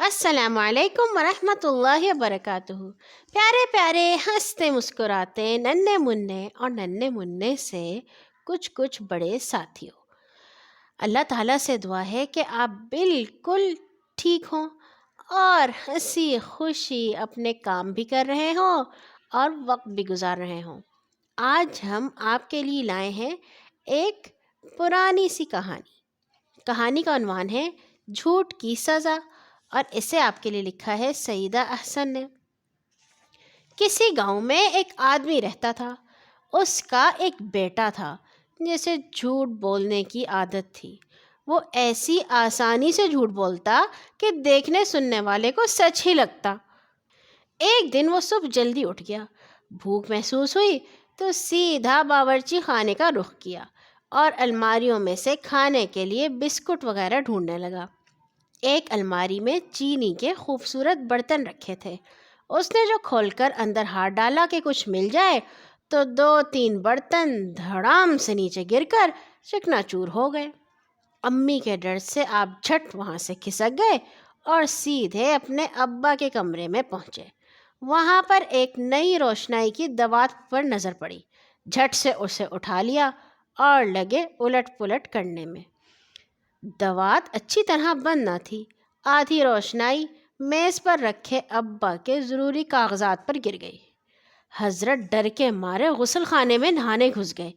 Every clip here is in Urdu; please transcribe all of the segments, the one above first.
السلام علیکم ورحمۃ اللہ وبرکاتہ۔ پیارے پیارے ہنستے مسکراتے ننھے منع اور ننھے منع سے کچھ بڑے ساتھیوں، اللہ تعالیٰ سے دعا ہے کہ آپ بالکل ٹھیک ہوں اور ہنسی خوشی اپنے کام بھی کر رہے ہوں اور وقت بھی گزار رہے ہوں۔ آج ہم آپ کے لیے لائے ہیں ایک پرانی سی کہانی کا عنوان ہے جھوٹ کی سزا، اور اسے آپ کے لیے لکھا ہے سعیدہ احسن نے۔ کسی گاؤں میں ایک آدمی رہتا تھا۔ اس کا ایک بیٹا تھا جسے جھوٹ بولنے کی عادت تھی۔ وہ ایسی آسانی سے جھوٹ بولتا کہ دیکھنے سننے والے کو سچ ہی لگتا۔ ایک دن وہ صبح جلدی اٹھ گیا، بھوک محسوس ہوئی تو سیدھا باورچی خانے کا رخ کیا اور الماریوں میں سے کھانے کے لیے بسکٹ وغیرہ ڈھونڈنے لگا۔ ایک الماری میں چینی کے خوبصورت برتن رکھے تھے۔ اس نے جو کھول کر اندر ہاتھ ڈالا کہ کچھ مل جائے تو 2-3 برتن دھڑام سے نیچے گر کر چکنا چور ہو گئے۔ امی کے ڈر سے آپ جھٹ وہاں سے کھسک گئے اور سیدھے اپنے ابا کے کمرے میں پہنچے۔ وہاں پر ایک نئی روشنائی کی دوات پر نظر پڑی۔ جھٹ سے اسے اٹھا لیا اور لگے الٹ پلٹ کرنے میں۔ دوات اچھی طرح بند نہ تھی۔ آدھی روشنائی میز پر رکھے ابا کے ضروری کاغذات پر گر گئی۔ حضرت ڈر کے مارے غسل خانے میں نہانے گھس گئے۔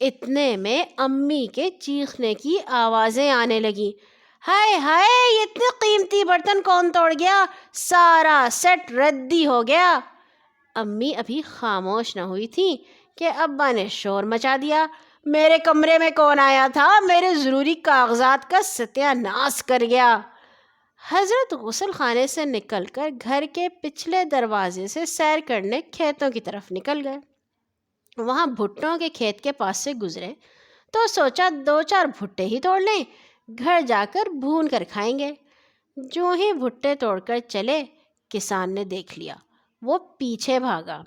اتنے میں امی کے چیخنے کی آوازیں آنے لگیں، ہائے ہائے، یہ اتنے قیمتی برتن کون توڑ گیا؟ سارا سیٹ ردی ہو گیا۔ امی ابھی خاموش نہ ہوئی تھیں کہ ابا نے شور مچا دیا، میرے کمرے میں کون آیا تھا؟ میرے ضروری کاغذات کا ستیہ ناش کر گیا۔ حضرت غسل خانے سے نکل کر گھر کے پچھلے دروازے سے سیر کرنے کھیتوں کی طرف نکل گئے۔ وہاں بھٹوں کے کھیت کے پاس سے گزرے تو سوچا 2-4 بھٹے ہی توڑ لیں، گھر جا کر بھون کر کھائیں گے۔ جو ہی بھٹے توڑ کر چلے، کسان نے دیکھ لیا، وہ پیچھے بھاگا۔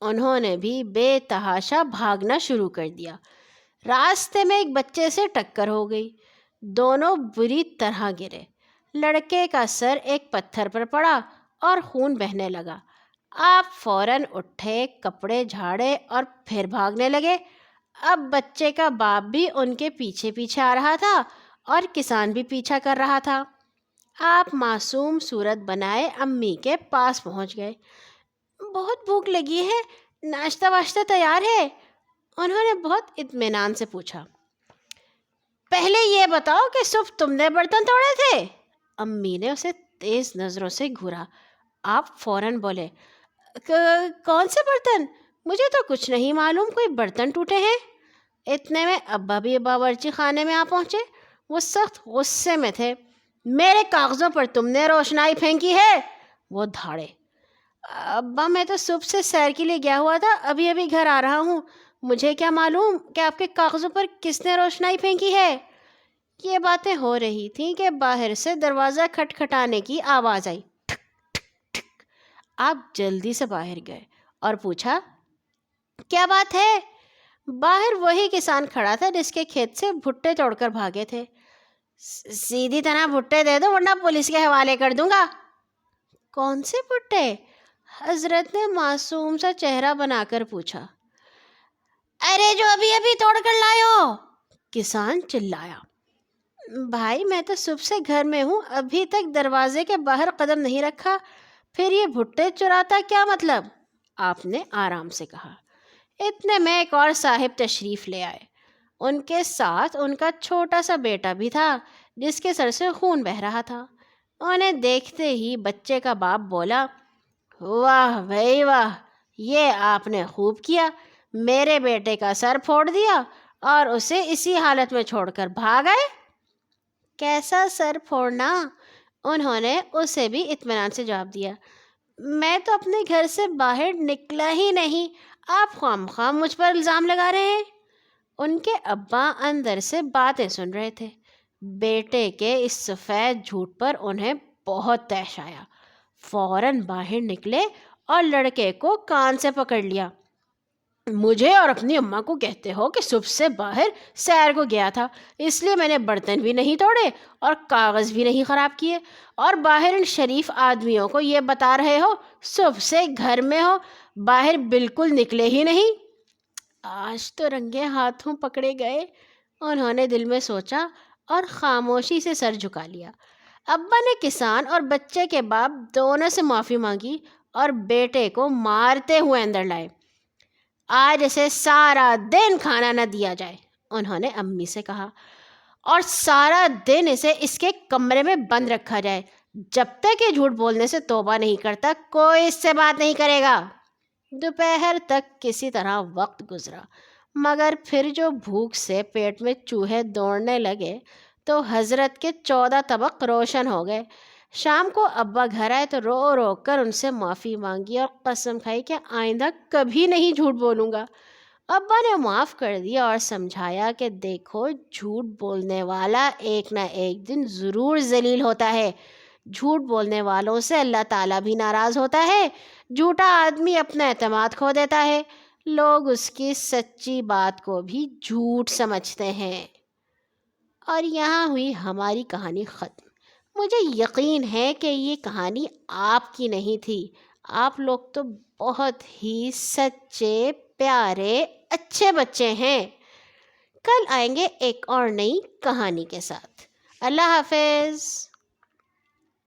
انہوں نے بھی بے تحاشا بھاگنا شروع کر دیا۔ راستے میں ایک بچے سے ٹکر ہو گئی، دونوں بری طرح گرے۔ لڑکے کا سر ایک پتھر پر پڑا اور خون بہنے لگا۔ آپ فوراً اٹھے، کپڑے جھاڑے اور پھر بھاگنے لگے۔ اب بچے کا باپ بھی ان کے پیچھے پیچھے آ رہا تھا اور کسان بھی پیچھا کر رہا تھا۔ آپ معصوم صورت بنائے امی کے پاس پہنچ گئے۔ بہت بھوک لگی ہے، ناشتہ واشتہ تیار ہے؟ انہوں نے بہت اطمینان سے پوچھا۔ پہلے یہ بتاؤ کہ صبح تم نے برتن توڑے تھے؟ امی نے اسے تیز نظروں سے گھورا۔ آپ فوراً بولے، کون سے برتن؟ مجھے تو کچھ نہیں معلوم، کوئی برتن ٹوٹے ہیں؟ اتنے میں ابا بھی باورچی خانے میں آ پہنچے۔ وہ سخت غصے میں تھے۔ میرے کاغذوں پر تم نے روشنائی پھینکی ہے؟ وہ دھاڑے۔ ابا، میں تو صبح سے سیر کے لیے گیا ہوا تھا، ابھی ابھی گھر آ رہا ہوں، مجھے کیا معلوم کہ آپ کے کاغذوں پر کس نے روشنائی پھینکی ہے؟ یہ باتیں ہو رہی تھیں کہ باہر سے دروازہ کھٹکھٹانے کی آواز آئی، ٹھک ٹھک ٹھک۔ آپ جلدی سے باہر گئے اور پوچھا، کیا بات ہے؟ باہر وہی کسان کھڑا تھا جس کے کھیت سے بھٹے توڑ کر بھاگے تھے۔ سیدھی طرح بھٹے دے دو ورنہ پولیس کے حوالے کر دوں گا۔ کون سے بھٹے؟ حضرت نے معصوم سا چہرہ بنا کر پوچھا۔ ارے جو ابھی ابھی توڑ کر لائے ہو، کسان چلایا۔ بھائی، میں تو صبح سے گھر میں ہوں، ابھی تک دروازے کے باہر قدم نہیں رکھا، پھر یہ بھٹے چراتا کیا مطلب؟ آپ نے آرام سے کہا۔ اتنے میں ایک اور صاحب تشریف لے آئے۔ ان کے ساتھ ان کا چھوٹا سا بیٹا بھی تھا جس کے سر سے خون بہہ رہا تھا۔ انہیں دیکھتے ہی بچے کا باپ بولا، واہ بھائی واہ، یہ آپ نے خوب کیا، میرے بیٹے کا سر پھوڑ دیا اور اسے اسی حالت میں چھوڑ کر بھاگ آئے۔ کیسا سر پھوڑنا؟ انہوں نے اسے بھی اطمینان سے جواب دیا، میں تو اپنے گھر سے باہر نکلا ہی نہیں، آپ خواہ مجھ پر الزام لگا رہے ہیں۔ ان کے ابا اندر سے باتیں سن رہے تھے۔ بیٹے کے اس سفید جھوٹ پر انہیں بہت طیش آیا۔ فوراً باہر نکلے اور لڑکے کو کان سے پکڑ لیا۔ مجھے اور اپنی اماں کو کہتے ہو کہ صبح سے باہر سیر کو گیا تھا، اس لیے میں نے برتن بھی نہیں توڑے اور کاغذ بھی نہیں خراب کیے، اور باہر ان شریف آدمیوں کو یہ بتا رہے ہو صبح سے گھر میں ہو، باہر بالکل نکلے ہی نہیں۔ آج تو رنگے ہاتھوں پکڑے گئے، انہوں نے دل میں سوچا اور خاموشی سے سر جھکا لیا۔ ابا نے کسان اور بچے کے باپ دونوں سے معافی مانگی اور بیٹے کو مارتے ہوئے اندر لائے۔ آج اسے سارا دن کھانا نہ دیا جائے، انہوں نے امی سے کہا، اور سارا دن اسے اس کے کمرے میں بند رکھا جائے۔ جب تک یہ جھوٹ بولنے سے توبہ نہیں کرتا کوئی اس سے بات نہیں کرے گا۔ دوپہر تک کسی طرح وقت گزرا، مگر پھر جو بھوک سے پیٹ میں چوہے دوڑنے لگے تو حضرت کے 14 طبق روشن ہو گئے۔ شام کو ابا گھر آئے تو رو رو کر ان سے معافی مانگی اور قسم کھائی کہ آئندہ کبھی نہیں جھوٹ بولوں گا۔ ابا نے معاف کر دیا اور سمجھایا کہ دیکھو، جھوٹ بولنے والا ایک نہ ایک دن ضرور ذلیل ہوتا ہے۔ جھوٹ بولنے والوں سے اللہ تعالیٰ بھی ناراض ہوتا ہے۔ جھوٹا آدمی اپنا اعتماد کھو دیتا ہے، لوگ اس کی سچی بات کو بھی جھوٹ سمجھتے ہیں۔ اور یہاں ہوئی ہماری کہانی ختم۔ مجھے یقین ہے کہ یہ کہانی آپ کی نہیں تھی، آپ لوگ تو بہت ہی سچے، پیارے، اچھے بچے ہیں۔ کل آئیں گے ایک اور نئی کہانی کے ساتھ۔ اللہ حافظ۔